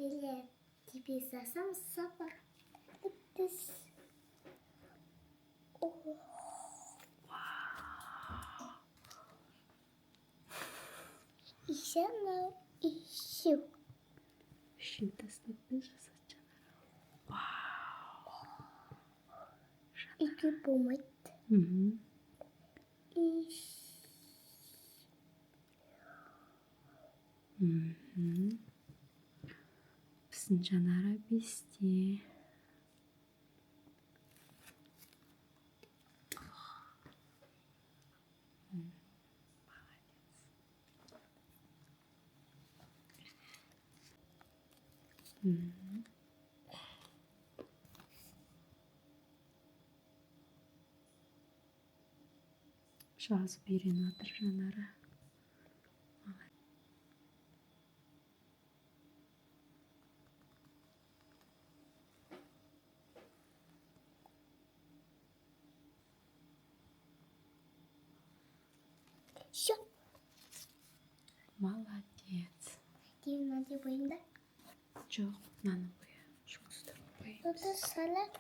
Привет. Тебе сам собак. Это еще на еще. Şiddetli bir saçın. Иди помыть. И Біздің Жанара бесте. Жазып үйреніп отыр Жанара. все. Молодец. Иди надо боим, да? Жоқ, мынаны қоя. Жұмыстар қоя. Это салат.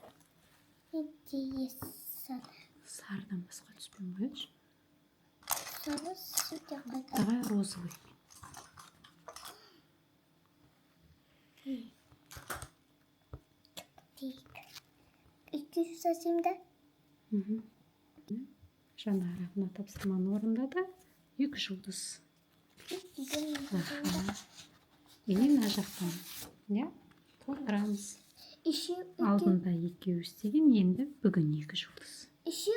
Иди есть салат. Сарыдан басқа түспен қояшы. Салат сюда қайда. Давай розовый. Иди совсем, да? Жанара мына тапсырманы орындады. 2 жұлдыз. И мына жақтан. Ja? Толтырамыз. Еще. Алдында екеу істеген, енді бүгін 2 жұлдыз. Еще.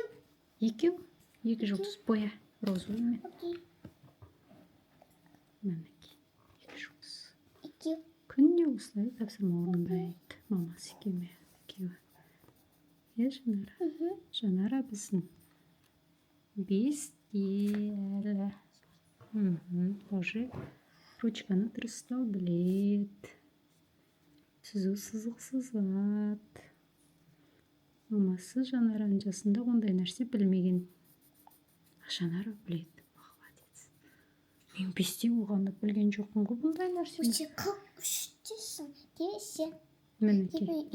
Екеу 2 жұлдыз боя розовыймен. Окей. Мінекей 2 жұлдыз. Иди. Күнде осылай тапсырма орындайды. Мамасы екеуі. Жанара? Жанара біздің бесте әлі. Уже ручканы дұрыс ұстау біледі. Сүзу сызық сызады. Мамасы Жанараның жасында ондай нәрсе білмеген. Жанара біледі. Молодец. Мен бесте болғанда білген жоқпын ғой бұндай нәрсені. Как штисың? Десе. Мінекей.